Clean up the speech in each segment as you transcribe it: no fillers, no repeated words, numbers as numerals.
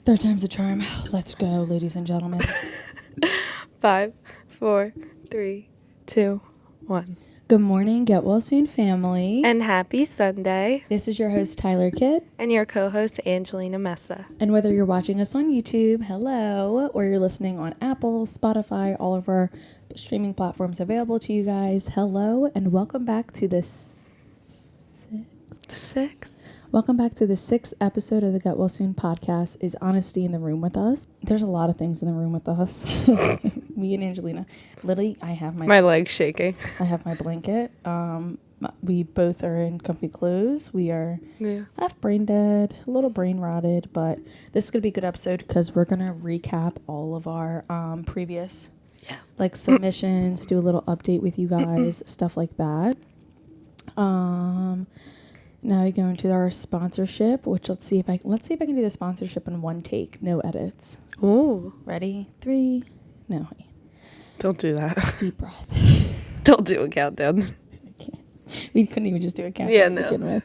Third time's a charm. Let's go, ladies and gentlemen. 5, 4, 3, 2, 1. Good morning, get well soon, family. And happy Sunday. This is your host, Tyler Kidd. And your co-host, Angelina Messa. And whether you're watching us on YouTube, hello, or you're listening on Apple, Spotify, all of our streaming platforms available to you guys, hello, and welcome back to Welcome back to the 6th episode of the Get Well Soon podcast. Is honesty in the room with us? There's a lot of things in the room with us. Me and Angelina. Literally, I have my leg's shaking. I have my blanket. We both are in comfy clothes. We are half brain dead, a little brain rotted, but this is going to be a good episode because we're going to recap all of our previous submissions, do a little update with you guys, stuff like that. Now we go into our sponsorship, which let's see if I can do the sponsorship in one take, no edits. Ooh. Ready? 3. No. Don't do that. Deep breath. Don't do a countdown. Okay. We couldn't even just do a countdown to begin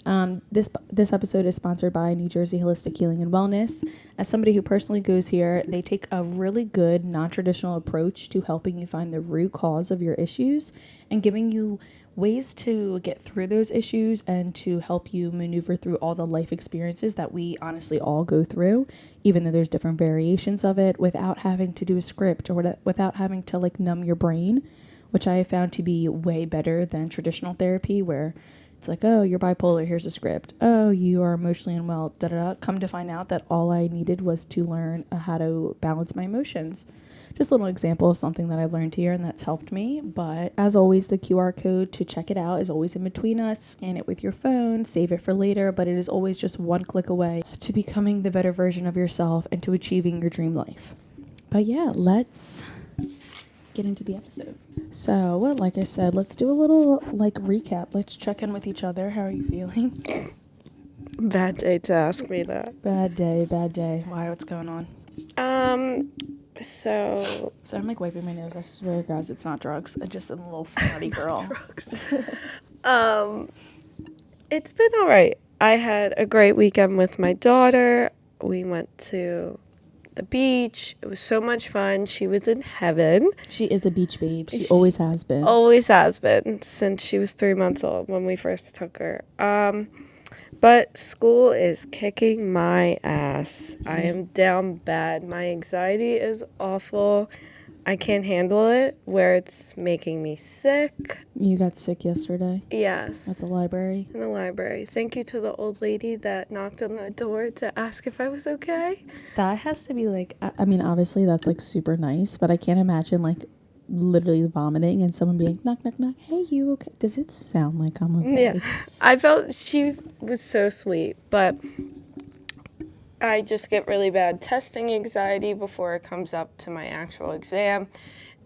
with. This episode is sponsored by New Jersey Holistic Healing and Wellness. As somebody who personally goes here, they take a really good non-traditional approach to helping you find the root cause of your issues and giving you ways to get through those issues and to help you maneuver through all the life experiences that we honestly all go through, even though there's different variations of it, without having to do a script or without having to numb your brain, which I have found to be way better than traditional therapy, where it's like, oh, you're bipolar, here's a script. Oh, you are emotionally unwell, da-da-da. Come to find out that all I needed was to learn how to balance my emotions. Just a little example of something that I learned here and that's helped me. But as always, the QR code to check it out is always in between us. Scan it with your phone, save it for later, but it is always just one click away to becoming the better version of yourself and to achieving your dream life. But yeah, let's get into the episode. So, like I said, let's do a little recap. Let's check in with each other. How are you feeling? Bad day to ask me that. Bad day. Why? What's going on? So I'm wiping my nose. I swear, guys, it's not drugs. I'm just a little snotty girl. Drugs. It's been all right. I had a great weekend with my daughter. We went to the beach. It was so much fun. She was in heaven. She is a beach babe. She always has been. Always has been since she was 3 months old when we first took her. But school is kicking my ass. I am down bad. My anxiety is awful. I can't handle it where it's making me sick. You got sick yesterday? Yes. At the library? In the library. Thank you to the old lady that knocked on the door to ask if I was okay. That has to be obviously that's super nice, but I can't imagine literally vomiting and someone being knock, knock, knock. Hey, you okay? Does it sound like I'm okay? Yeah. I felt she was so sweet, but I just get really bad testing anxiety before it comes up to my actual exam,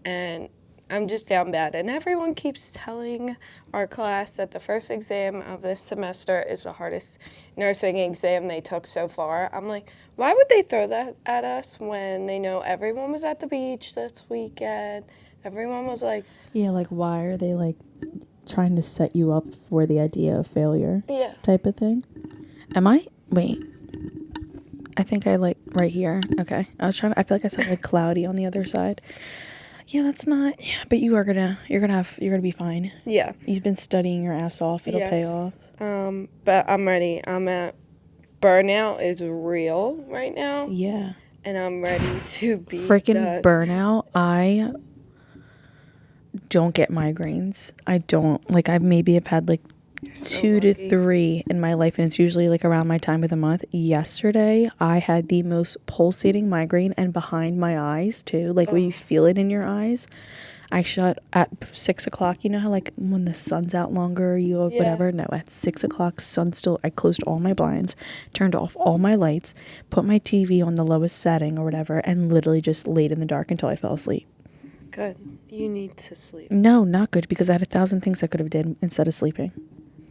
and I'm just down bad. And everyone keeps telling our class that the first exam of this semester is the hardest nursing exam they took so far. I'm like, why would they throw that at us when they know everyone was at the beach this weekend? Everyone was like... Yeah, why are they, trying to set you up for the idea of failure? Yeah. Type of thing? Wait. I think right here. Okay. I feel like I said cloudy on the other side. Yeah, that's not... Yeah, but you're gonna be fine. Yeah. You've been studying your ass off. It'll pay off. But I'm ready. Burnout is real right now. Yeah. And I'm ready to be freaking burnout. I don't get migraines. I don't. I maybe have had 2 to 3 in my life, and it's usually around my time of the month. Yesterday, I had the most pulsating migraine, and behind my eyes too, where you feel it in your eyes. I shut at 6 o'clock. You know how when the sun's out longer, whatever. No, at 6 o'clock, I closed all my blinds, turned off all my lights, put my TV on the lowest setting or whatever, and literally just laid in the dark until I fell asleep. Good. You need to sleep. No, not good, because I had 1,000 things I could have did instead of sleeping.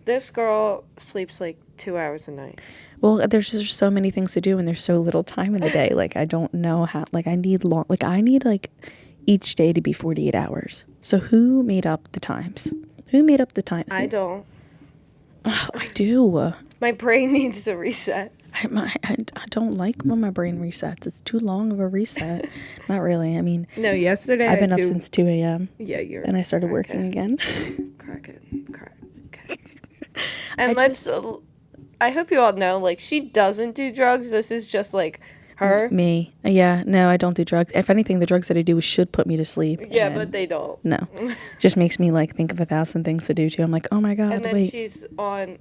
This girl sleeps 2 hours a night. Well, there's just so many things to do, and there's so little time in the day. I don't know how. I need each day to be 48 hours. So who made up the times? Who made up the time? I don't. Oh, I do. My brain needs to reset. I don't like when my brain resets. It's too long of a reset. Not really. I mean, no, yesterday I've been up since 2 a.m. Yeah, you're. And I started working again. Crack it. And I hope you all know, like, she doesn't do drugs. This is just, like, her. Me. Yeah, no, I don't do drugs. If anything, the drugs that I do should put me to sleep. Yeah, but they don't. No. Just makes me, like, think of 1,000 things to do, too. I'm like, oh, my God, and then she's on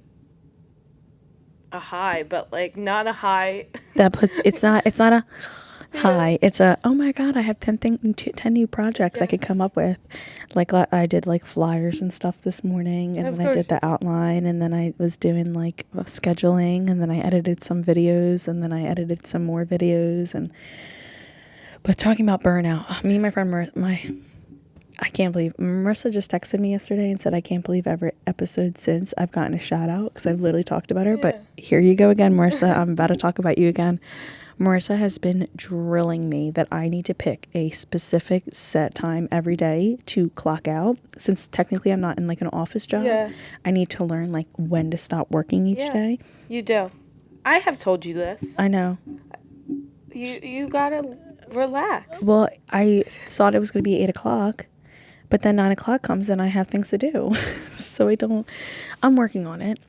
a high, but, like, not a high. It's not a high. It's a, oh, my God, I have 10 new projects I could come up with. Like, I did, like, flyers and stuff this morning, and then I did the outline, and then I was doing, like, scheduling, and then I edited some videos, and then I edited some more videos, but talking about burnout, me and my friend, I can't believe, Marissa just texted me yesterday and said, I can't believe every episode since I've gotten a shout out, because I've literally talked about her, but here you go again, Marissa, I'm about to talk about you again. Marissa has been drilling me that I need to pick a specific set time every day to clock out. Since technically I'm not in like an office job, I need to learn like when to stop working each day. You do. I have told you this. I know. You gotta relax. Well, I thought it was going to be 8 o'clock, but then 9 o'clock comes and I have things to do. So I'm working on it,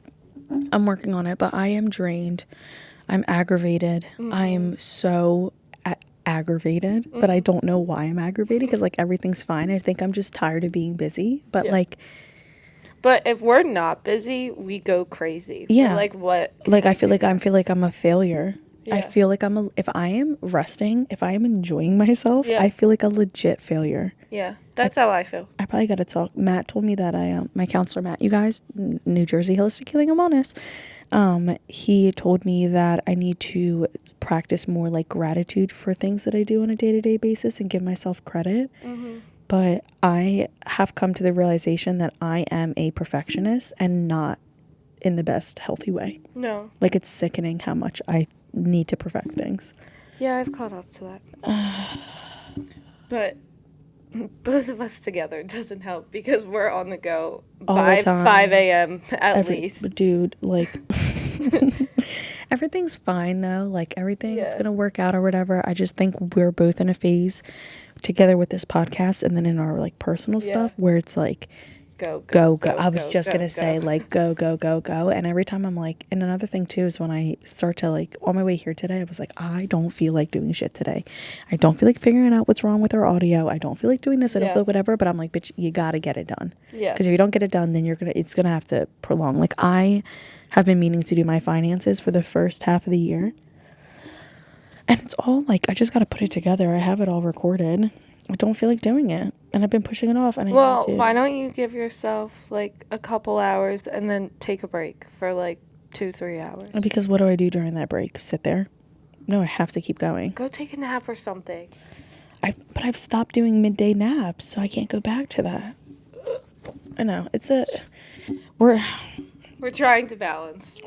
but I am drained. I'm aggravated. Mm-hmm. I am so aggravated, but I don't know why I'm aggravated because, like, everything's fine. I think I'm just tired of being busy, but, But if we're not busy, we go crazy. Yeah. We're like, what? Like, I feel like I'm a failure. Yeah. I feel like if I am resting, if I am enjoying myself, I feel like a legit failure. Yeah, that's how I feel. I probably got to talk. Matt told me that my counselor, Matt, you guys, New Jersey Holistic Healing and Wellness, he told me that I need to practice more like gratitude for things that I do on a day-to-day basis and give myself credit. Mm-hmm. But I have come to the realization that I am a perfectionist and not in the best healthy way. No. Like, it's sickening how much I need to perfect things. Yeah, I've caught up to that. But both of us together doesn't help because we're on the go by 5 a.m. at least. Dude, like, everything's fine, though. Like, everything's going to work out or whatever. I just think we're both in a phase together with this podcast and then in our, like, personal stuff where it's, like, go. I was just going to say, like, go. And every time I'm like, and another thing, too, is when I start to, like, on my way here today, I was like, I don't feel like doing shit today. I don't feel like figuring out what's wrong with our audio. I don't feel like doing this. I don't feel like whatever. But I'm like, bitch, you got to get it done. Yeah. Because if you don't get it done, then it's going to have to prolong. Like, I have been meaning to do my finances for the first half of the year. And it's all, like, I just got to put it together. I have it all recorded. I don't feel like doing it, and I've been pushing it off. And why don't you give yourself like a couple hours and then take a break for like 2-3 hours? Because what do I do during that break? Sit there? No, I have to keep going. Go take a nap or something. But I've stopped doing midday naps, so I can't go back to that. I know we're trying to balance,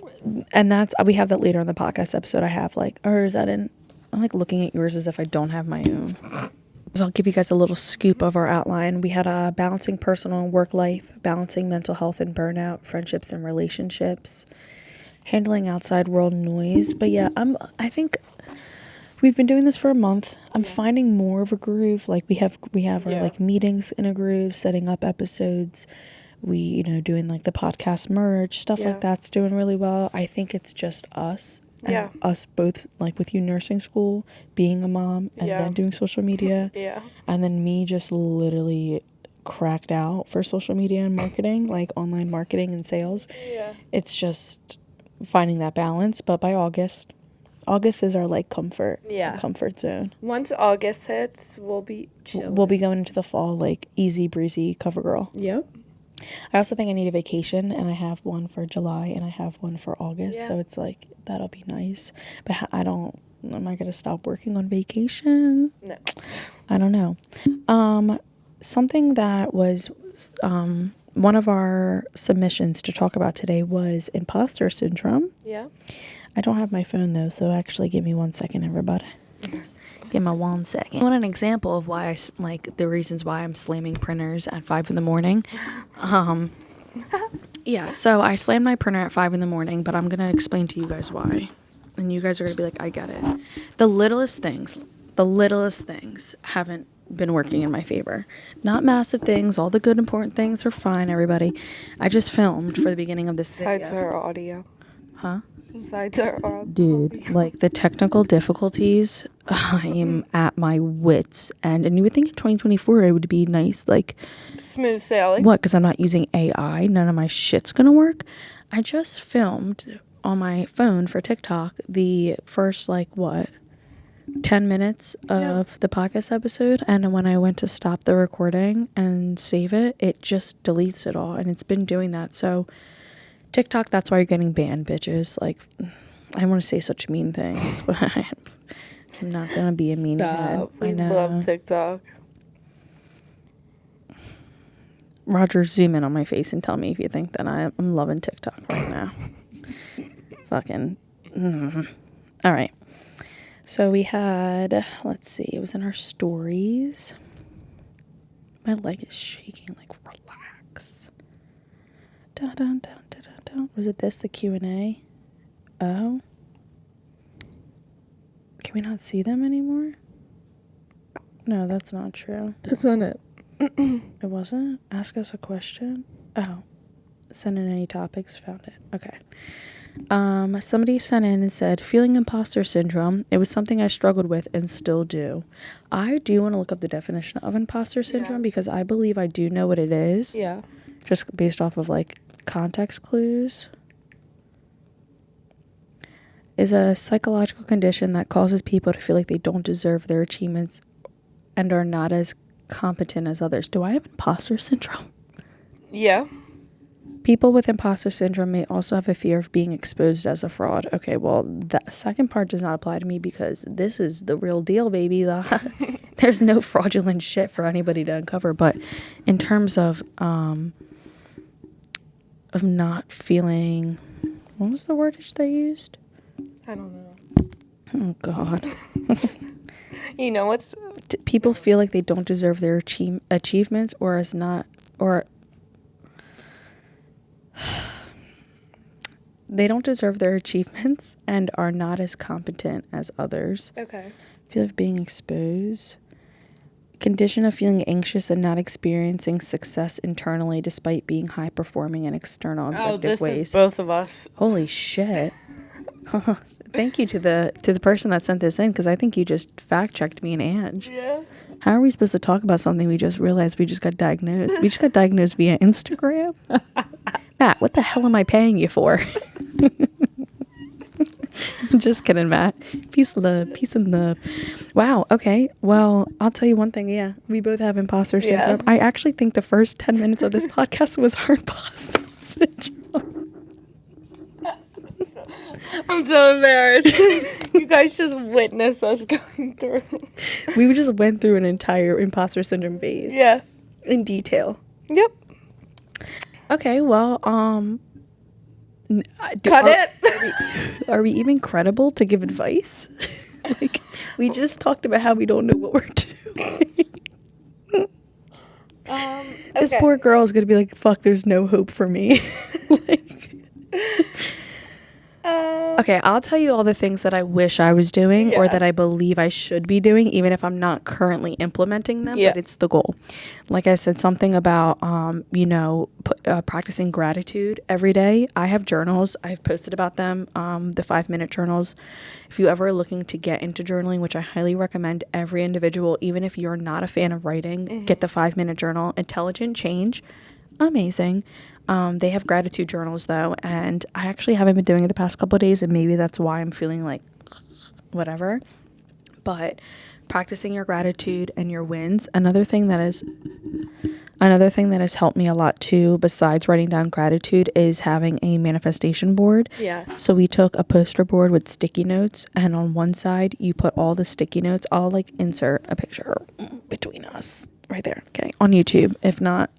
and we have that later in the podcast episode. I have or is that in? I'm like looking at yours as if I don't have my own. So I'll give you guys a little scoop of our outline. We had balancing personal and work life, balancing mental health and burnout, friendships and relationships, handling outside world noise. But yeah, I think we've been doing this for a month. I'm finding more of a groove. Like we have our like meetings in a groove, setting up episodes. We, doing like the podcast merge, stuff like that's doing really well. I think it's just us. And us both, like with you nursing school, being a mom, and then doing social media. And then me just literally cracked out for social media and marketing, like online marketing and sales. It's just finding that balance. But by August is our like comfort zone. Once August hits, we'll be chilling. We'll be going into the fall like easy breezy cover girl. Yep. I also think I need a vacation, and I have one for July and I have one for August, so it's like that'll be nice. But am I gonna stop working on vacation? No, I don't know. Something that was one of our submissions to talk about today was imposter syndrome. I don't have my phone though, so actually give me 1 second, everybody. Give me 1 second. I want an example of why the reasons why I'm slamming printers at 5 a.m. Yeah, so I slammed my printer at 5 a.m, but I'm going to explain to you guys why. and you guys are going to be like, I get it. The littlest things haven't been working in my favor. Not massive things. All the good, important things are fine, everybody. I just filmed for the beginning of this video. Besides our audio. Huh? Besides our audio. Dude, like the technical difficulties, I am at my wits' end. And you would think in 2024 it would be nice, like... Smooth sailing. What? Because I'm not using AI. None of my shit's going to work. I just filmed on my phone for TikTok the first, 10 minutes of the podcast episode, and when I went to stop the recording and save it, it just deletes it all, and it's been doing that. So TikTok, that's why you're getting banned, bitches. Like, I want to say such mean things, but I'm not gonna be a meathead. We love TikTok. Roger, zoom in on my face and tell me if you think that I'm loving TikTok right now. Fucking all right. So we had, let's see, it was in our stories. My leg is shaking, like, relax. Dun, dun, dun, dun, dun, dun. Was it this, the Q&A? Oh. Can we not see them anymore? No, that's not true. That's not it. It wasn't? Ask us a question? Oh. Send in any topics, found it. Okay. Somebody sent in and said, feeling imposter syndrome. It was something I struggled with and still do. I do want to look up the definition of imposter syndrome because I believe I do know what it is. Yeah. Just based off of context clues. Is a psychological condition that causes people to feel like they don't deserve their achievements and are not as competent as others. Do I have imposter syndrome? Yeah. People with imposter syndrome may also have a fear of being exposed as a fraud. Okay, well, that second part does not apply to me because this is the real deal, baby. There's no fraudulent shit for anybody to uncover. But in terms of not feeling, what was the wordage they used? I don't know. Oh, God. You know what's... People feel like they don't deserve their achievements or they don't deserve their achievements and are not as competent as others. Okay. Feel like being exposed. Condition of feeling anxious and not experiencing success internally despite being high performing in external objective ways. Is both of us. Holy shit. Thank you to the person that sent this in because I think you just fact checked me and Ange. Yeah. How are we supposed to talk about something we just realized we just got diagnosed? We just got diagnosed via Instagram? Matt, what the hell am I paying you for? Just kidding, Matt. Peace and love. Wow, okay. Well, I'll tell you one thing. Yeah, we both have imposter syndrome. I actually think the first 10 minutes of this podcast was our imposter syndrome. I'm so embarrassed. You guys just witnessed us going through. We just went through an entire imposter syndrome phase. Yeah. In detail. Yep. Okay, well, Cut it. Are we even credible to give advice? We just talked about how we don't know what we're doing. This poor girl is going to be like, fuck, there's no hope for me. Okay, I'll tell you all the things that I wish I was doing or that I believe I should be doing, even if I'm not currently implementing them, but it's the goal. Like I said, something about, practicing gratitude every day. I have journals. I've posted about them, the 5-minute journals. If you ever are looking to get into journaling, which I highly recommend every individual, even if you're not a fan of writing, get the 5-minute journal. Intelligent change. Amazing. They have gratitude journals though, and I actually haven't been doing it the past couple of days, and maybe that's why I'm feeling like whatever. But practicing your gratitude and your wins. Another thing that has helped me a lot too, besides writing down gratitude, is having a manifestation board. Yes. So we took a poster board with sticky notes, and on one side you put all the sticky notes. I'll insert a picture between us right there. Okay, on YouTube. If not,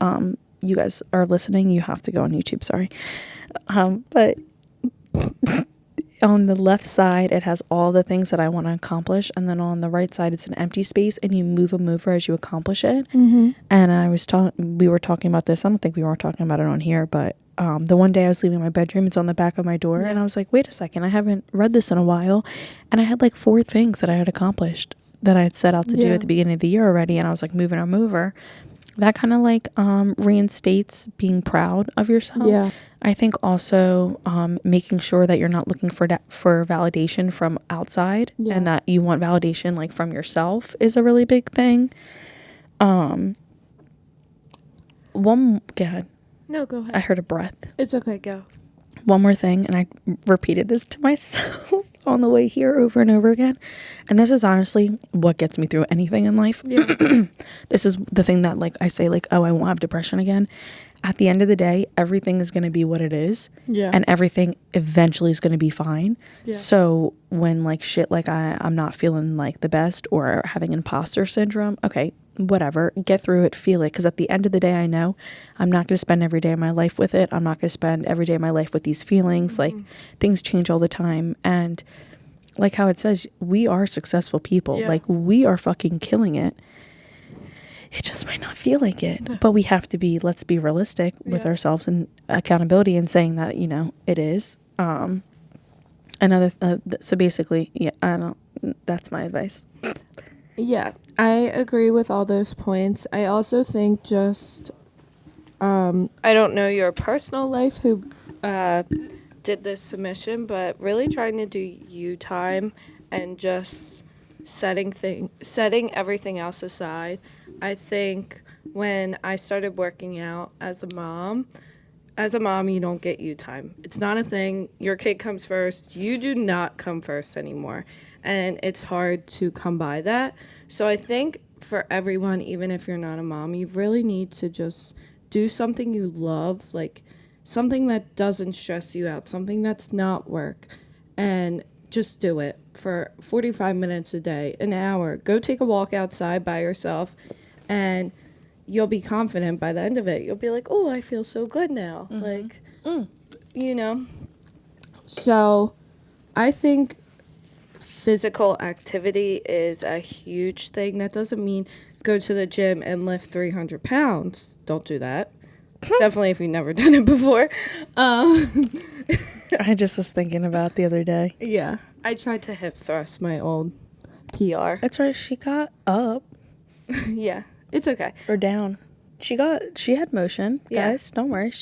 you guys are listening, you have to go on YouTube, sorry. But on the left side, it has all the things that I want to accomplish. And then on the right side, it's an empty space and you move them over as you accomplish it. Mm-hmm. And we were talking about this. I don't think we were talking about it on here, but the one day I was leaving my bedroom, it's on the back of my door, and I was like, wait a second, I haven't read this in a while, and I had like 4 things that I had accomplished that I had set out to do at the beginning of the year already, and I was like moving them over. That kind of like reinstates being proud of yourself. Yeah. I think also making sure that you're not looking for validation from outside, and that you want validation like from yourself is a really big thing. Go ahead. No, go ahead. I heard a breath. It's okay, go. One more thing, and I repeated this to myself on the way here over and over again, and this is honestly what gets me through anything in life. This is the thing that like I say like, oh, I won't have depression again. At the end of the day, everything is going to be what it is, and everything eventually is going to be fine. So when like shit like I'm not feeling like the best or having imposter syndrome, okay, whatever, get through it, feel it, because at the end of the day, I know I'm not going to spend every day of my life with it. I'm not going to spend every day of my life with these feelings. Like things change all the time, and like how it says, we are successful people. Like we are fucking killing it. It just might not feel like it, but we have to be, let's be realistic with ourselves and accountability and saying that, you know, it is. So basically, I don't, that's my advice. Yeah, I agree with all those points. I also think just, I don't know your personal life who did this submission, but really trying to do you time and just setting everything else aside. I think when I started working out as a mom, you don't get you time. It's not a thing. Your kid comes first. You do not come first anymore. And it's hard to come by that. So I think for everyone, even if you're not a mom, you really need to just do something you love, like something that doesn't stress you out, something that's not work, and just do it for 45 minutes a day, an hour. Go take a walk outside by yourself, and you'll be confident by the end of it. You'll be like, oh, I feel so good now. Like, you know. So I think physical activity is a huge thing. That doesn't mean go to the gym and lift 300 pounds. Don't do that. Definitely if you've never done it before. I just was thinking about the other day. Yeah. I tried to hip thrust my old PR. That's right. She got up. Yeah. It's okay. Or down. She had motion. Guys, don't worry.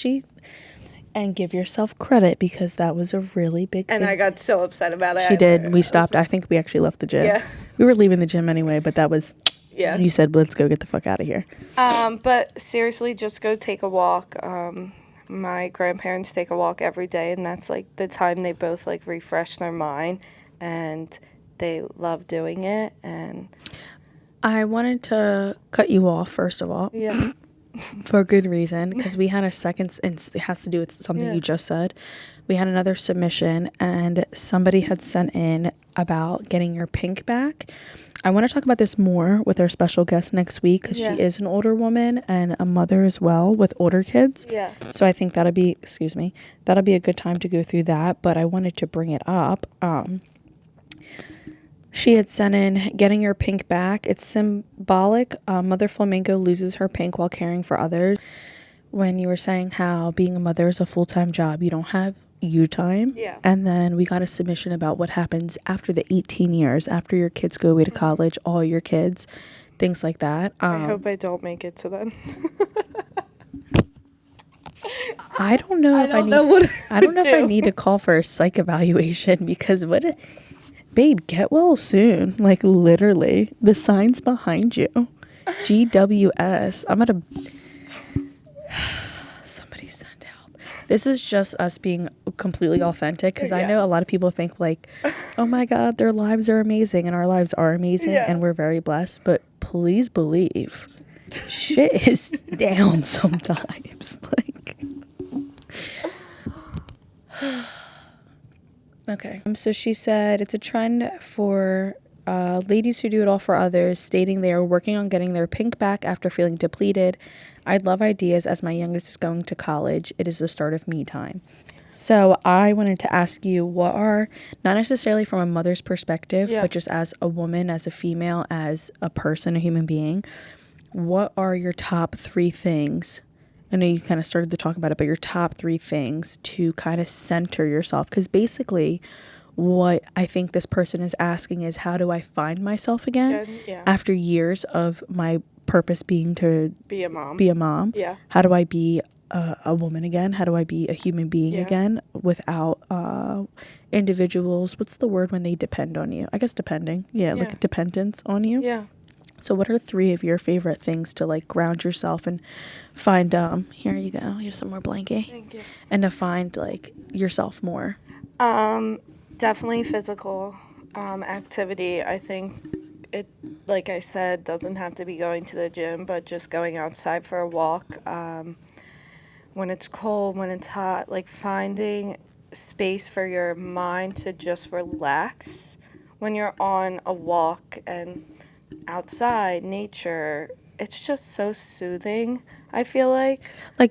And give yourself credit because that was a really big thing. And I got so upset about it. She did. We stopped. I think we actually left the gym. Yeah. We were leaving the gym anyway, but that was... Yeah. You said, let's go get the fuck out of here. But seriously, just go take a walk. My grandparents take a walk every day, and that's like the time they both like refresh their mind, and they love doing it. And I wanted to cut you off, first of all. Yeah. For a good reason, because we had a second, and it has to do with something you just said. We had another submission, and somebody had sent in about getting your pink back. I want to talk about this more with our special guest next week, because she is an older woman and a mother as well with older kids. Yeah. So I think that'll be a good time to go through that. But I wanted to bring it up. She had sent in getting your pink back. It's symbolic. Mother Flamingo loses her pink while caring for others. When you were saying how being a mother is a full-time job, you don't have you time. Yeah. And then we got a submission about what happens after the 18 years, after your kids go away to college, all your kids, things like that. I hope I don't make it to then. I don't know if I need to call for a psych evaluation, because babe, get well soon. Like, literally, the signs behind you. GWS. I'm gonna... Somebody send help. This is just us being completely authentic, because I know a lot of people think, like, oh my God, their lives are amazing, and our lives are amazing, and we're very blessed. But please believe, shit is down sometimes. Like... Okay. So she said it's a trend for ladies who do it all for others, stating they are working on getting their pink back after feeling depleted. I'd love ideas as my youngest is going to college. It is the start of me time. So I wanted to ask you, what are, not necessarily from a mother's perspective, but just as a woman, as a female, as a person, a human being, what are your top 3 things I know you kind of started to talk about it, but your top 3 things to kind of center yourself. Because basically what I think this person is asking is, how do I find myself again after years of my purpose being to be a mom? Yeah. How do I be a woman again? How do I be a human being again without individuals? What's the word when they depend on you? I guess depending. Yeah, like dependence on you. Yeah. So what are 3 of your favorite things to like ground yourself and find, here you go, here's some more blankie. Thank you. And to find like yourself more? Definitely physical activity. I think it, like I said, doesn't have to be going to the gym, but just going outside for a walk. When it's cold, when it's hot, like finding space for your mind to just relax when you're on a walk and outside, nature, it's just so soothing, I feel like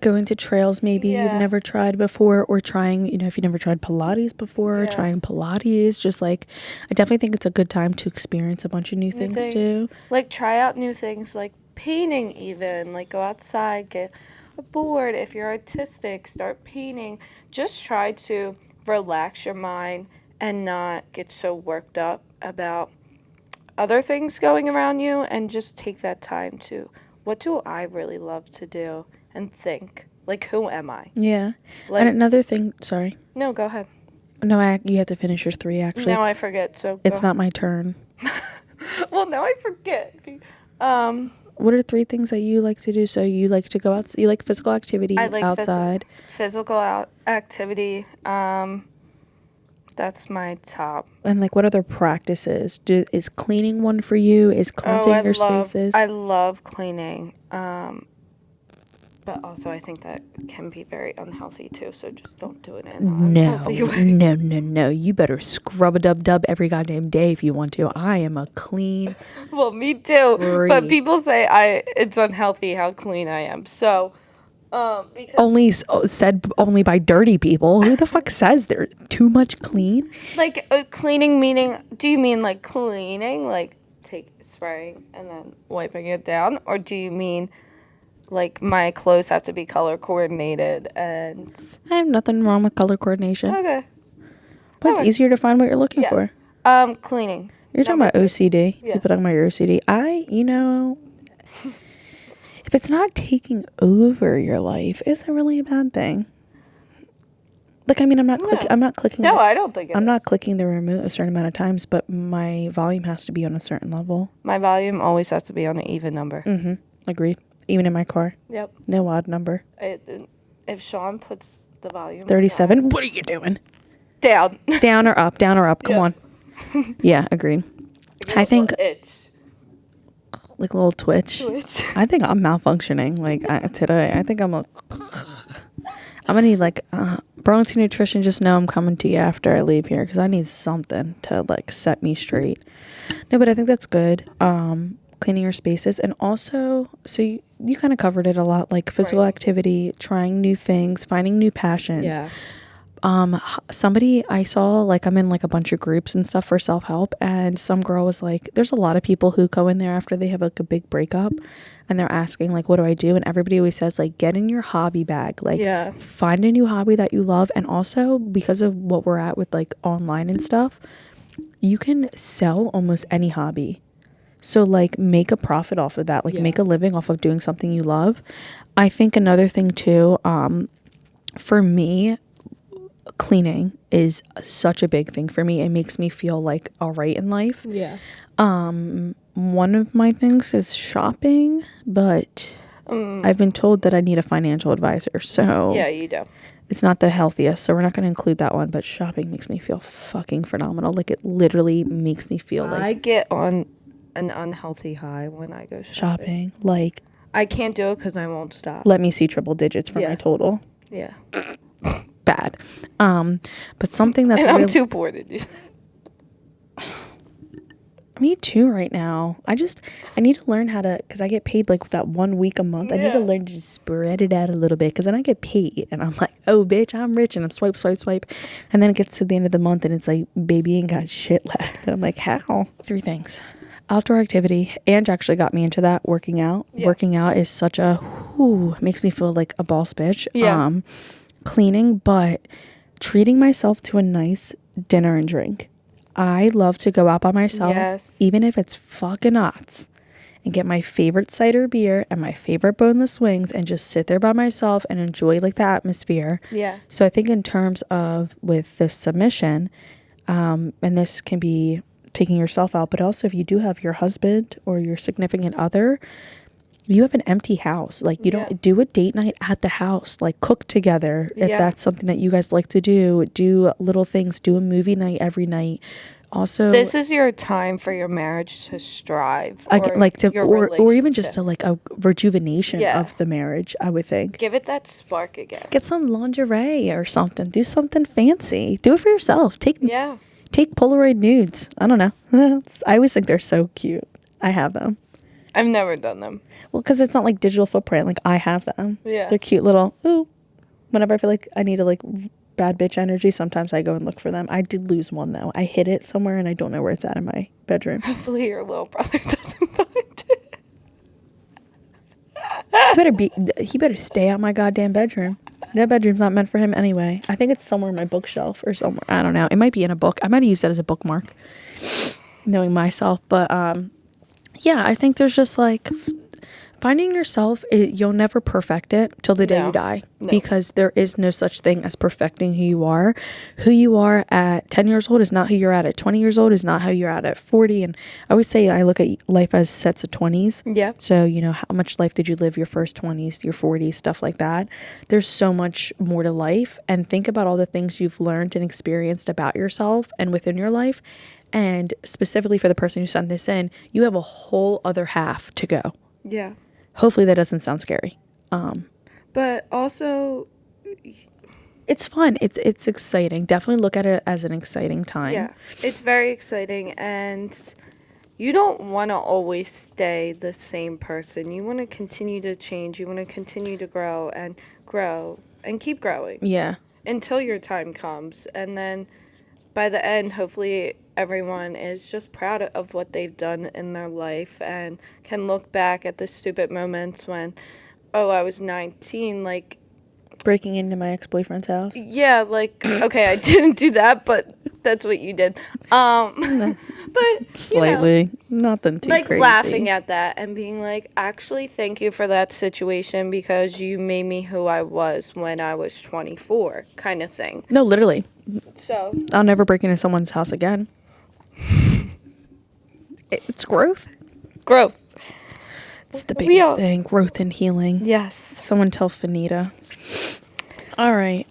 going to trails maybe you've never tried before, or trying, if you've never tried Pilates before, trying Pilates. Just like, I definitely think it's a good time to experience a bunch of new things too. Like try out new things, like painting even, like go outside, get a board. If you're artistic, start painting. Just try to relax your mind and not get so worked up about other things going around you, and just take that time to, what do I really love to do, and think, like, who am I? Yeah. Like, and another thing, sorry. No, go ahead. No, you have to finish your 3 actually. Now I forget, so it's not my turn. Well, now I forget. What are 3 things that you like to do? So you like to go out, you like physical activity, I like outside. Physical activity. That's my top. And like, what other practices? Is cleaning one for you? Is cleansing your spaces? I love cleaning. But also I think that can be very unhealthy too. So just don't do it in an unhealthy way. No. You better scrub a dub every goddamn day if you want to. I am a clean. Well, me too. Freak. But people say it's unhealthy how clean I am. So. Because said only by dirty people. Who the fuck says they're too much clean? Like cleaning, meaning, do you mean like cleaning, like spraying and then wiping it down, or do you mean like my clothes have to be color coordinated? And I have nothing wrong with color coordination. Okay, but it's easier to find what you're looking for. Cleaning. You're talking about OCD. Yeah. People talking about your OCD. If it's not taking over your life, is it really a bad thing? Like, I mean, I'm not clicking. No, I don't think it is. I'm not clicking the remote a certain amount of times, but my volume has to be on a certain level. My volume always has to be on an even number. Mm-hmm. Agreed. Even in my car. Yep. No odd number. If Sean puts the volume 37, on, what are you doing? Down. Down or up? Down or up? Come on. Yeah, agreed. I think... Like a little twitch. I think I'm malfunctioning. Like today, I think I'm gonna need like Burlington Nutrition. Just know I'm coming to you after I leave here because I need something to like set me straight. No, but I think that's good. Cleaning your spaces, and also, so you kind of covered it a lot, like physical activity, trying new things, finding new passions. Yeah. Somebody I saw, like, I'm in like a bunch of groups and stuff for self-help, and some girl was like, there's a lot of people who go in there after they have like a big breakup and they're asking like, what do I do? And everybody always says like, get in your hobby bag, like find a new hobby that you love. And also, because of what we're at with like online and stuff, you can sell almost any hobby. So like make a profit off of that, like make a living off of doing something you love. I think another thing too, for me, cleaning is such a big thing for me. It makes me feel like all right in life. Yeah. One of my things is shopping, but I've been told that I need a financial advisor. So yeah, you do. It's not the healthiest, so we're not going to include that one. But shopping makes me feel fucking phenomenal. Like, it literally makes me feel like I get on an unhealthy high when I go shopping. Like, I can't do it because I won't stop. Let me see triple digits for my total. Yeah. Bad. But something that's and I'm too poor to do. Me too right now. I need to learn how to, because I get paid like that 1 week a month. I need to learn to just spread it out a little bit, because then I get paid and I'm like, oh bitch, I'm rich, and I'm swipe. And then it gets to the end of the month and it's like, baby ain't got shit left. And I'm like, how? 3 things. Outdoor activity. Ange actually got me into that, working out. Yeah. Working out is such a makes me feel like a boss bitch. Yeah. Cleaning, but treating myself to a nice dinner and drink. I love to go out by myself, Yes. even if it's fucking nuts, and get my favorite cider beer and my favorite boneless wings and just sit there by myself and enjoy like the atmosphere. Yeah. So I think in terms of with this submission, and this can be taking yourself out, but also if you do have your husband or your significant other, you have an empty house. Like, you don't do a date night at the house, like cook together. If that's something that you guys like to do little things, do a movie night every night. Also, this is your time for your marriage to strive, or even just to like a rejuvenation of the marriage. I would think give it that spark again. Get some lingerie or something. Do something fancy. Do it for yourself. Take Polaroid nudes. I don't know. I always think they're so cute. I have them. I've never done them. Well, because it's not like digital footprint. Like, I have them. Yeah. They're cute little, whenever I feel like I need like bad bitch energy, sometimes I go and look for them. I did lose one, though. I hid it somewhere, and I don't know where it's at in my bedroom. Hopefully your little brother doesn't find it. He better stay out my goddamn bedroom. That bedroom's not meant for him anyway. I think it's somewhere in my bookshelf or somewhere. I don't know. It might be in a book. I might have used that as a bookmark, knowing myself. But, yeah, I think there's just like finding yourself. You'll never perfect it till the day you die, because there is no such thing as perfecting who you are. Who you are at 10 years old is not who you're at 20 years old, is not how you're at 40. And I always say I look at life as sets of 20s. Yeah. So, how much life did you live your first 20s, your 40s, stuff like that. There's so much more to life. And think about all the things you've learned and experienced about yourself and within your life. And specifically for the person who sent this in, you have a whole other half to go. Yeah. Hopefully that doesn't sound scary. But also, it's fun. It's exciting. Definitely look at it as an exciting time. Yeah, it's very exciting, and you don't want to always stay the same person. You want to continue to change. You want to continue to grow and keep growing. Yeah. Until your time comes, and then by the end, hopefully everyone is just proud of what they've done in their life and can look back at the stupid moments when, I was 19, like, breaking into my ex-boyfriend's house. Yeah, like, okay, I didn't do that, but that's what you did. But slightly, nothing too like crazy. Laughing at that and being like, actually, thank you for that situation because you made me who I was when I was 24, kind of thing. No, literally. So I'll never break into someone's house again. It's growth. It's the biggest thing. Growth and healing. Yes. Someone tell Fanita. All right.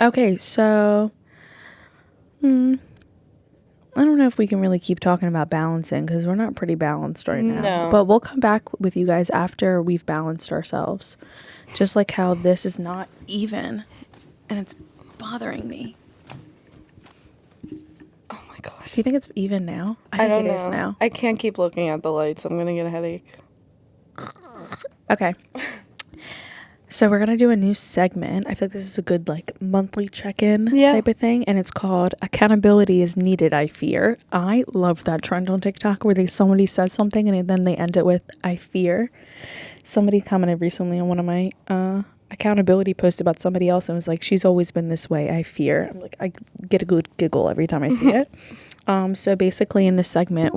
Okay, so I don't know if we can really keep talking about balancing because we're not pretty balanced right now. No. But we'll come back with you guys after we've balanced ourselves. Just like how this is not even and it's bothering me. Oh my gosh. Do you think it's even now? I don't know. It is now. I can't keep looking at the lights. I'm going to get a headache. Okay. So we're going to do a new segment. I feel like this is a good like monthly check-in type of thing. And it's called Accountability is Needed, I Fear. I love that trend on TikTok where somebody says something and then they end it with, I fear. Somebody commented recently on one of my accountability posts about somebody else and was like, she's always been this way, I fear. I'm like, I get a good giggle every time I see it. So basically in this segment,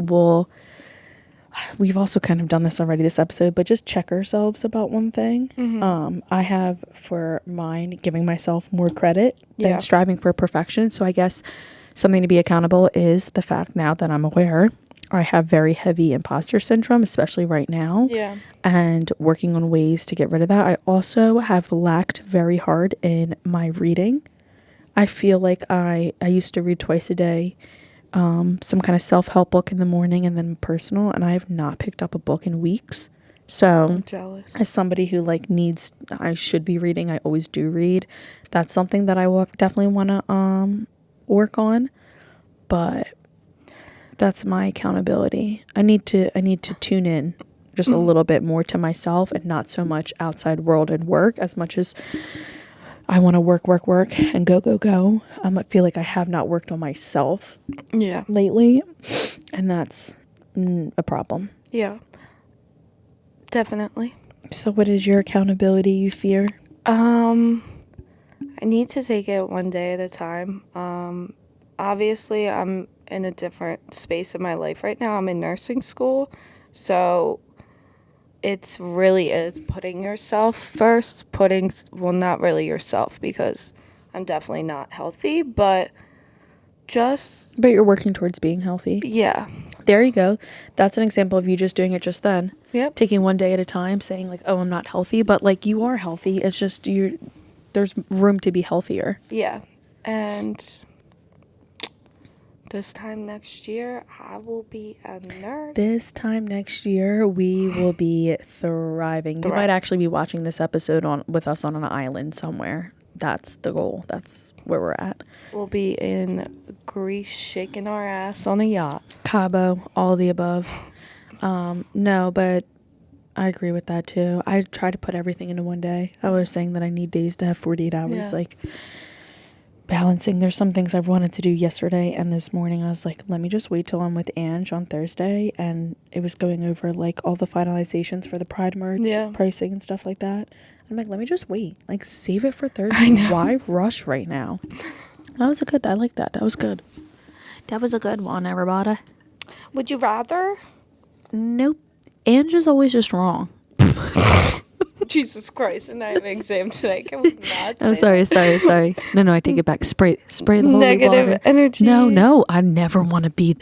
we've also kind of done this already this episode, but just check ourselves about one thing. Mm-hmm. I have for mine giving myself more credit than striving for perfection. So I guess something to be accountable is the fact now that I'm aware I have very heavy imposter syndrome, especially right now. Yeah. And working on ways to get rid of that. I also have lacked very hard in my reading. I feel like I used to read twice a day. Some kind of self-help book in the morning and then personal, and I have not picked up a book in weeks. So I'm jealous. As somebody who I should be reading, I always do read. That's something that I will definitely want to work on, but that's my accountability. I need to tune in just a little bit more to myself and not so much outside world and work as much as I want to work and go. I feel like I have not worked on myself lately, and that's a problem. Yeah, definitely. So what is your accountability you fear? I need to take it one day at a time. Obviously, I'm in a different space in my life right now. I'm in nursing school, so it's really is putting yourself first. Not really yourself, because I'm definitely not healthy, but you're working towards being healthy. Yeah. There you go. That's an example of you just doing it just then. Yep. Taking one day at a time, saying like, oh, I'm not healthy, but like you are healthy. It's just there's room to be healthier. Yeah. And this time next year, I will be a nurse. This time next year, we will be thriving. You might actually be watching this episode with us on an island somewhere. That's the goal. That's where we're at. We'll be in Greece shaking our ass on a yacht. Cabo, all the above. No, but I agree with that too. I try to put everything into one day. I was saying that I need days to have 48 hours. Yeah. Like balancing. There's some things I've wanted to do yesterday and this morning. I was like, let me just wait till I'm with Ange on Thursday. And it was going over like all the finalizations for the Pride merch, pricing and stuff like that. I'm like, let me just wait. Like, save it for Thursday. I know. Why rush right now? I like that. That was good. That was a good one, everybody. Would you rather? Nope. Ange is always just wrong. Jesus Christ, and I have an exam today. Can we not? I'm sorry. No, I take it back. Spray the holy negative water. Energy. No, I never want to be.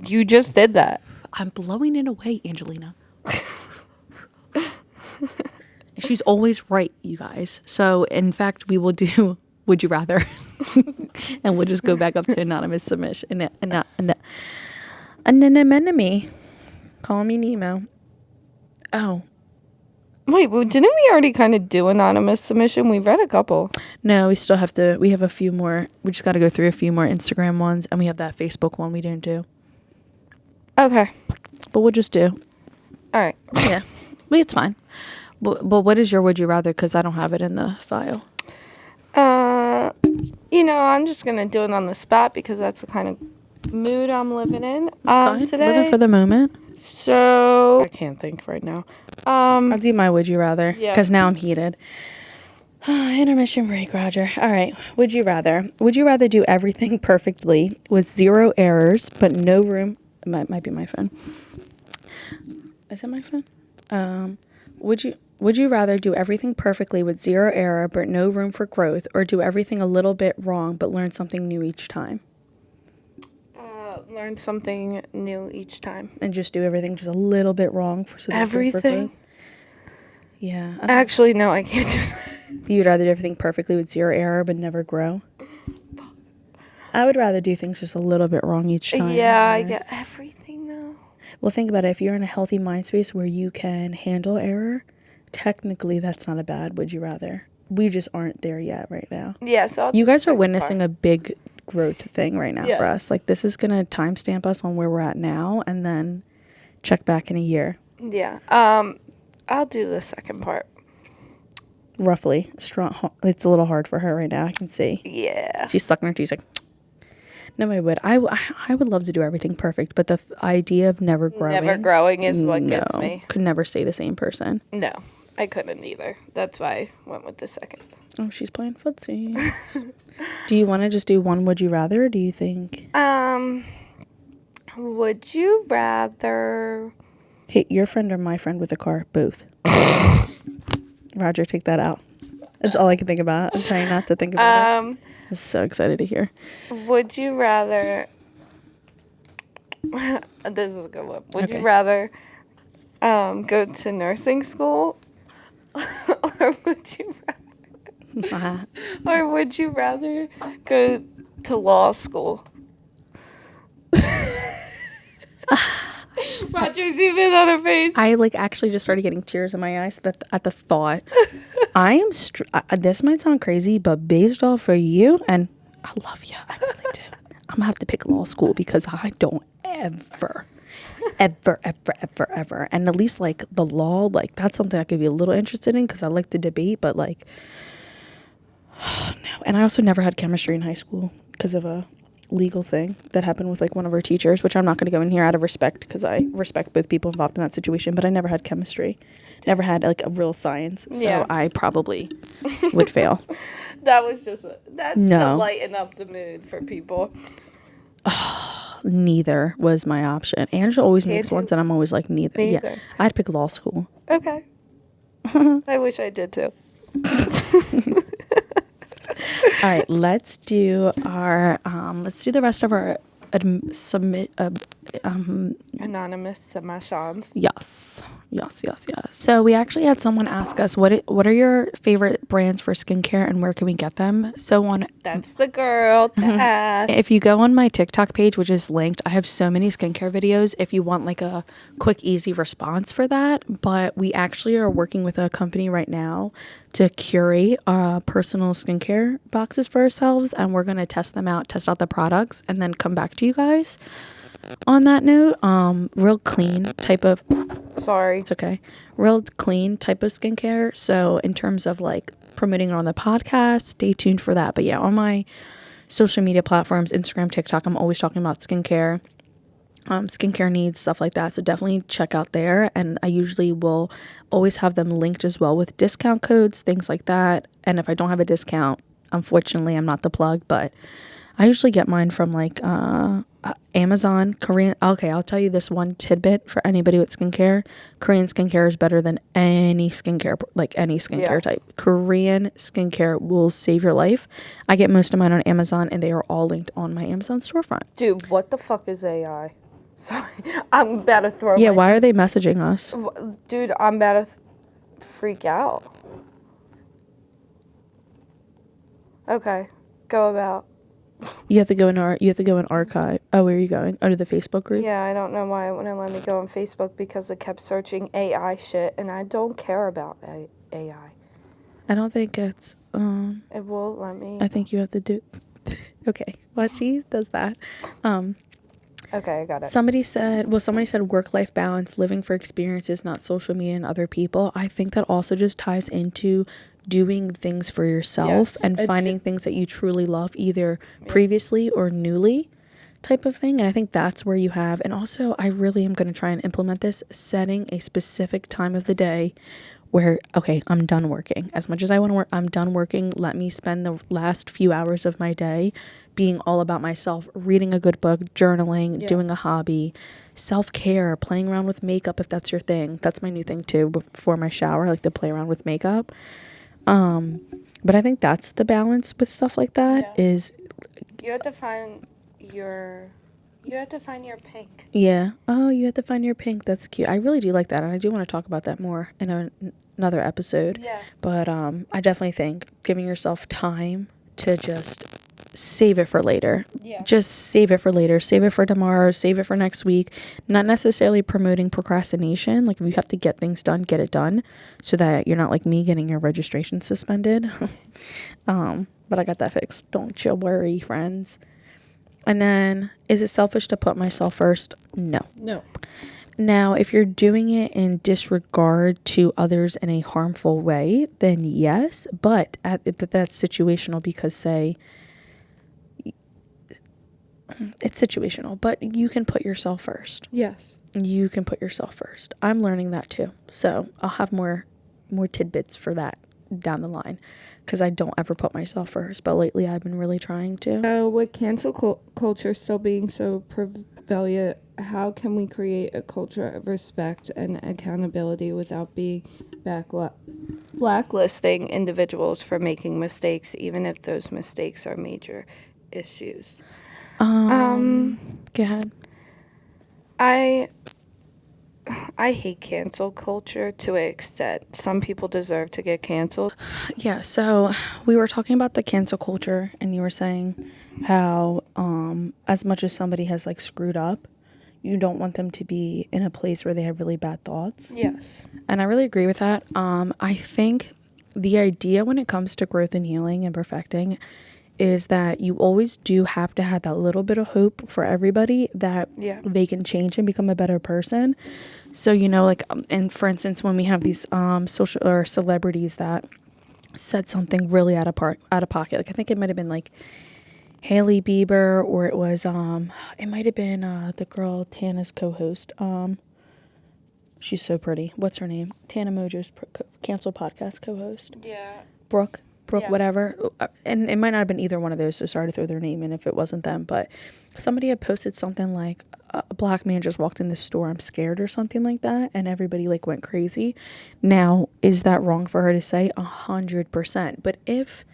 You just did that. I'm blowing it away, Angelina. She's always right, you guys. So, in fact, we will do Would You Rather. And we'll just go back up to anonymous submission. Anemone. Call me Nemo. Oh. Wait, well, didn't we already kind of do anonymous submission? We've read a couple. No, we still have to. We have a few more. We just got to go through a few more Instagram ones. And we have that Facebook one we didn't do. Okay. But we'll just do. All right. Yeah. But it's fine. But what is your Would You Rather? Because I don't have it in the file. I'm just going to do it on the spot because that's the kind of mood I'm living in today. Living for the moment. So I can't think right now. I'll do my Would You Rather. Yeah. Because now I'm heated. Intermission break, Roger. All right. Would you rather? Would you rather do everything perfectly with 0 errors, but no room? Might be my phone. Is it my phone? Would you rather do everything perfectly with 0 error but no room for growth, or do everything a little bit wrong but learn something new each time? Learn something new each time. And just do everything just a little bit wrong for everything? Yeah. Actually, no, I can't do that. You'd rather do everything perfectly with 0 error but never grow? I would rather do things just a little bit wrong each time. Yeah, I get everything though. Well, think about it. If you're in a healthy mind space where you can handle error, technically that's not a bad Would You Rather. We just aren't there yet right now. Yeah, so you guys are witnessing a big growth thing right now for us. Like, this is going to timestamp us on where we're at now and then check back in a year. Yeah. I'll do the second part. Roughly. Strong. It's a little hard for her right now. I can see. Yeah. She's sucking her teeth like, no, I would. I would love to do everything perfect, but the idea of never growing is what gets me. Could never stay the same person. No, I couldn't either. That's why I went with the second. Oh, she's playing footsie. Do you want to just do one Would You Rather, or do you think? Would you rather hit your friend or my friend with a car? Both. Roger, take that out. That's all I can think about. I'm trying not to think about it. I'm so excited to hear. Would you rather... This is a good one. Would you rather go to nursing school? Or would you rather... Or would you rather go to law school? Roger's even on her face. I actually just started getting tears in my eyes at the thought. I am this might sound crazy, but based off of you, and I love you, I really do. I'm gonna have to pick law school because I don't ever, and at least the law, that's something I could be a little interested in because I like to debate, but no. And I also never had chemistry in high school because of legal thing that happened with like one of our teachers, which I'm not going to go in here out of respect because I respect both people involved in that situation, but I never had chemistry, never had like a real science, so I probably would fail. That's to lighten up the mood for people. Neither was my option. Angela always makes ones and I'm always like neither. Yeah, I'd pick law school. Okay. I wish I did too. All right, let's do the rest of our anonymous submissions. Yes. So we actually had someone ask us what are your favorite brands for skincare and where can we get them? So that's the girl to ask. If you go on my TikTok page, which is linked, I have so many skincare videos if you want like a quick, easy response for that. But we actually are working with a company right now to curate personal skincare boxes for ourselves, and we're going to test out the products, and then come back to you guys. On that note, real clean type of... Sorry. It's okay. Real clean type of skincare. So in terms of like promoting it on the podcast, stay tuned for that. But yeah, on my social media platforms, Instagram, TikTok, I'm always talking about skincare. Skincare needs, stuff like that. So definitely check out there. And I usually will always have them linked as well with discount codes, things like that. And if I don't have a discount, unfortunately, I'm not the plug, but I usually get mine from like Amazon, Korean. Okay, I'll tell you this one tidbit for anybody with skincare. Korean skincare is better than any skincare, like any skincare type. Korean skincare will save your life. I get most of mine on Amazon, and they are all linked on my Amazon storefront. Dude, what the fuck is AI? Sorry, I'm about to throw. Yeah, why are they messaging us? Dude, I'm about to freak out. Okay, go about. You have to go in archive. Oh, where are you going? Oh, to the Facebook group? Yeah, I don't know why it wouldn't let me go on Facebook because it kept searching AI shit, and I don't care about AI. I don't think it's it won't let me. I think you have to do. Okay, well, she does that. Okay, I got it. Somebody said work-life balance, living for experiences, not social media and other people. I think that also just ties into doing things for yourself and finding things that you truly love, either previously or newly type of thing. And I think that's where you have, and also I really am going to try and implement this, setting a specific time of the day where, okay, I'm done working. As much as I want to work, I'm done working. Let me spend the last few hours of my day being all about myself, reading a good book, journaling, doing a hobby, self-care, playing around with makeup if that's your thing. That's my new thing too. Before my shower, I like to play around with makeup. But I think that's the balance with stuff like that is you have to find your pink. Yeah. Oh, you have to find your pink. That's cute. I really do like that, and I do want to talk about that more in another episode. Yeah. But I definitely think giving yourself time to just save it for later. Yeah. Just save it for later. Save it for tomorrow. Save it for next week. Not necessarily promoting procrastination. Like if you have to get things done, get it done, so that you're not like me getting your registration suspended. But I got that fixed. Don't you worry, friends. And then, is it selfish to put myself first? No. Now, if you're doing it in disregard to others in a harmful way, then yes. But that's situational because, say, it's situational. But you can put yourself first. Yes. You can put yourself first. I'm learning that too. So I'll have more tidbits for that down the line, because I don't ever put myself first, but lately I've been really trying to. With cancel culture still being so prevalent, how can we create a culture of respect and accountability without being blacklisting individuals for making mistakes, even if those mistakes are major issues? Go ahead. I hate cancel culture to an extent. Some people deserve to get canceled. Yeah, so we were talking about the cancel culture, and you were saying how as much as somebody has like screwed up, you don't want them to be in a place where they have really bad thoughts. Yes. And I really agree with that. I think the idea when it comes to growth and healing and perfecting is that you always do have to have that little bit of hope for everybody that they can change and become a better person. So, like, and for instance, when we have these social or celebrities that said something really out of pocket, like I think it might have been like Hailey Bieber, or it was it might have been the girl Tana's co-host. She's so pretty. What's her name? Tana Mojo's canceled podcast co-host. Yeah. Brooke, Yes. whatever. And it might not have been either one of those, so sorry to throw their name in if it wasn't them. But somebody had posted something like, a black man just walked in the store, I'm scared, or something like that. And everybody like went crazy. Now, is that wrong for her to say? 100%. But if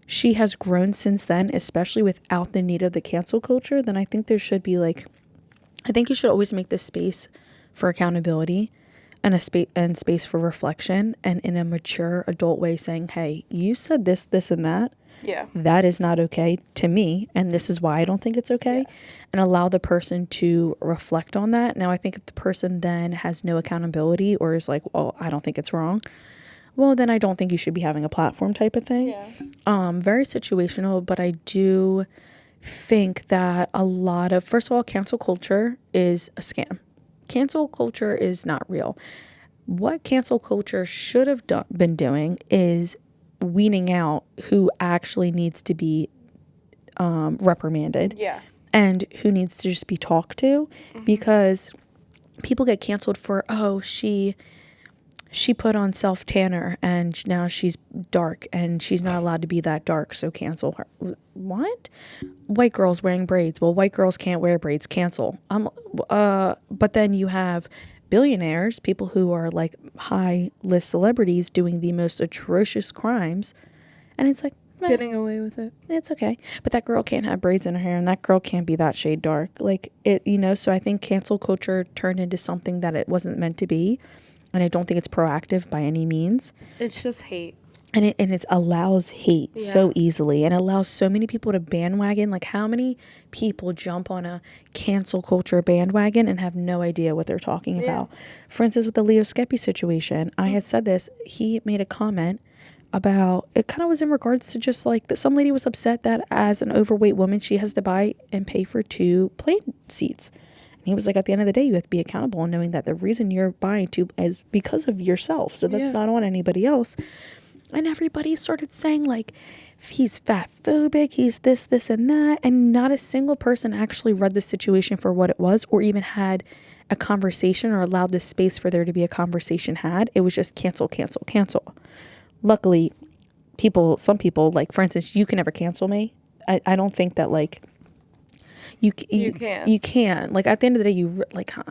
she has grown since then, especially without the need of the cancel culture, then I think there should be like, I think you should always make this space for accountability and space for reflection, and in a mature adult way saying, hey, you said this, and that. Yeah. That is not okay to me, and this is why I don't think it's okay. Yeah. And allow the person to reflect on that. Now, I think if the person then has no accountability or is like, well, I don't think it's wrong, well, then I don't think you should be having a platform type of thing. Yeah. Very situational, but I do think that a lot of, first of all, cancel culture is a scam. Cancel culture is not real. What cancel culture should have been doing is weaning out who actually needs to be reprimanded. Yeah. And who needs to just be talked to. Mm-hmm. Because people get canceled for, oh, she put on self-tanner and now she's dark and she's not allowed to be that dark, so cancel her. What? White girls wearing braids. Well, white girls can't wear braids. Cancel. But then you have billionaires, people who are like high list celebrities doing the most atrocious crimes, and it's like, getting away with it. It's okay. But that girl can't have braids in her hair, and that girl can't be that shade dark. Like, it, so I think cancel culture turned into something that it wasn't meant to be. And I don't think it's proactive by any means. It's just hate. And it allows hate so easily, and allows so many people to bandwagon. Like, how many people jump on a cancel culture bandwagon and have no idea what they're talking about? For instance, with the Leo Skeppy situation, I had said this. He made a comment about, it kind of was in regards to just like that some lady was upset that as an overweight woman, she has to buy and pay for 2 plane seats. He was like, at the end of the day, you have to be accountable and knowing that the reason you're buying is because of yourself. So that's not on anybody else. And everybody started saying, like, he's fat phobic, he's this, and that. And not a single person actually read the situation for what it was, or even had a conversation or allowed the space for there to be a conversation had. It was just cancel. Luckily, some people, like, for instance, you can never cancel me. I don't think that, like, you can. Like, at the end of the day,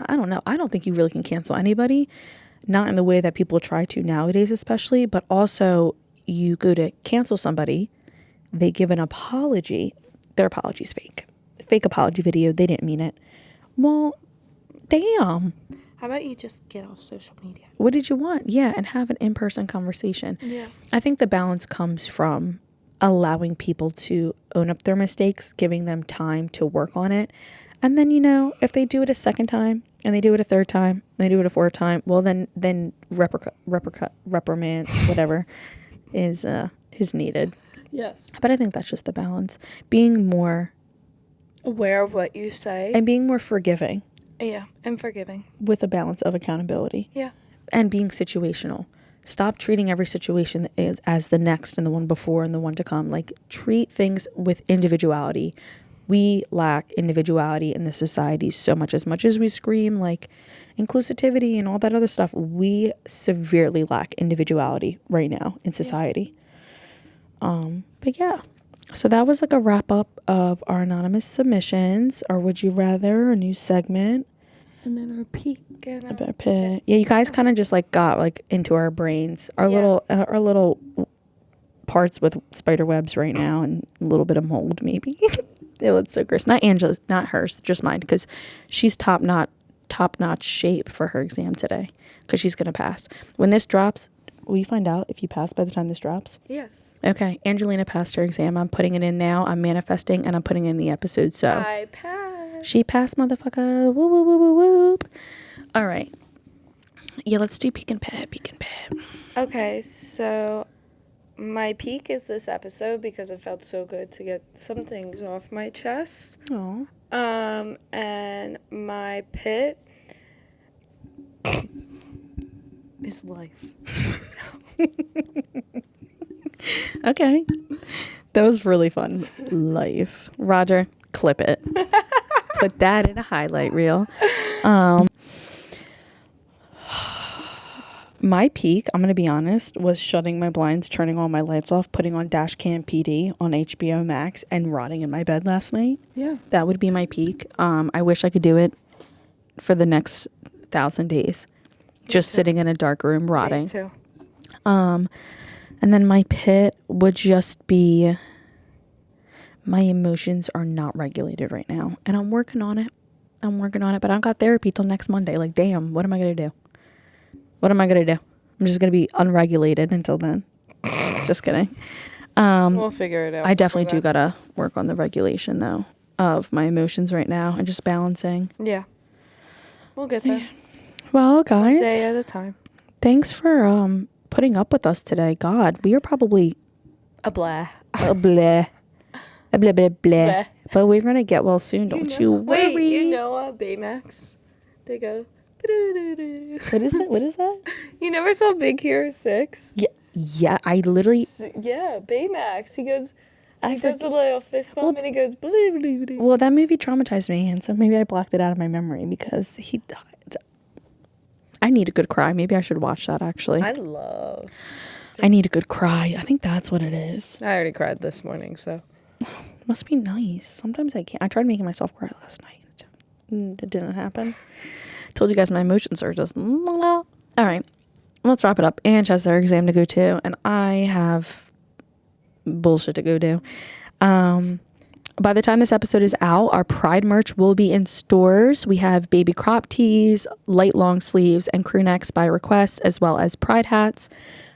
I don't know. I don't think you really can cancel anybody. Not in the way that people try to nowadays, especially. But also, you go to cancel somebody, they give an apology. Their apology's fake. Fake apology video. They didn't mean it. Well, damn. How about you just get off social media? What did you want? Yeah, and have an in-person conversation. Yeah. I think the balance comes from allowing people to own up their mistakes, giving them time to work on it. And then, if they do it a second time and they do it a third time, and they do it a fourth time, well, then reprimand, whatever is needed. Yes. But I think that's just the balance. Being more aware of what you say. And being more forgiving. Yeah, and forgiving. With a balance of accountability. Yeah. And being situational. Stop treating every situation as the next and the one before and the one to come. Like, treat things with individuality. We lack individuality in the society so much. As much as we scream, like, inclusivity and all that other stuff, we severely lack individuality right now in society. But yeah. So that was like a wrap up of our anonymous submissions. Or would you rather, a new segment. And then our peak. Yeah, you guys kind of just like got like into our brains, our little parts with spider webs right now, and a little bit of mold maybe. It looks so gross. Not Angela's, not hers, just mine, because she's top notch shape for her exam today, because she's gonna pass. When this drops, will you find out if you pass by the time this drops? Yes. Okay, Angelina passed her exam. I'm putting it in now. I'm manifesting, and I'm putting in the episode. So I passed. She passed, motherfucker. Woo woo woo woo whoop. All right. Yeah, let's do peek and pet. Okay, so my peak is this episode because it felt so good to get some things off my chest. Aww. And my pit is life. Okay. That was really fun. Life. Roger, clip it. Put that in a highlight reel. My peak, I'm going to be honest, was shutting my blinds, turning all my lights off, putting on Dashcam PD on HBO Max, and rotting in my bed last night. Yeah. That would be my peak. I wish I could do it for the next 1,000 days. Just sitting in a dark room, rotting. Me too. And then my pit would just be, my emotions are not regulated right now. And I'm working on it. But I don't got therapy till next Monday. Like, damn, what am I going to do? I'm just going to be unregulated until then. Just kidding. We'll figure it out. I definitely do got to work on the regulation, though, of my emotions right now and just balancing. Yeah. We'll get there. Well, guys. One day at a time. Thanks for putting up with us today. God, we are probably A blah. a blah. A blah, blah, blah. But we're going to get well soon, don't you worry. Wait, you know Baymax? They go... What is that? You never saw Big Hero 6? Yeah, I literally... Yeah, Baymax. He does a little fist bump and he goes... Well, that movie traumatized me, and so maybe I blocked it out of my memory because he died. I need a good cry. Maybe I should watch that, actually. I need a good cry. I think that's what it is. I already cried this morning, so... Must be nice. Sometimes I can't. I tried making myself cry last night. It didn't happen. Told you guys my emotions are just... All right. Let's wrap it up. Ange has their exam to go to, and I have bullshit to go do. By the time this episode is out, our Pride merch will be in stores. We have baby crop tees, light long sleeves, and crew necks by request, as well as Pride hats.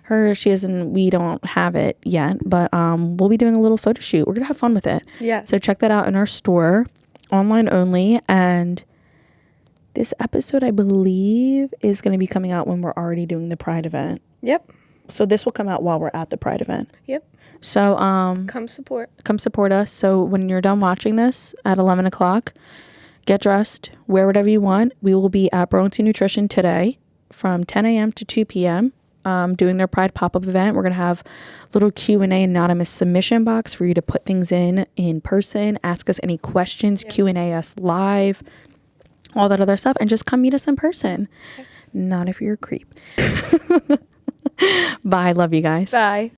We don't have it yet, but we'll be doing a little photo shoot. We're going to have fun with it. Yeah. So check that out in our store, online only. And this episode, I believe, is going to be coming out when we're already doing the Pride event. Yep. So this will come out while we're at the Pride event. Yep. So come support us. So when you're done watching this at 11 o'clock, get dressed, wear whatever you want. We will be at Burlington Nutrition today from 10 a.m. to 2 p.m. Doing their Pride pop-up event. We're going to have little Q&A anonymous submission box for you to put things in person, ask us any questions, yeah. Q&A us live, all that other stuff, and just come meet us in person. Yes. Not if you're a creep. Bye. Love you guys. Bye.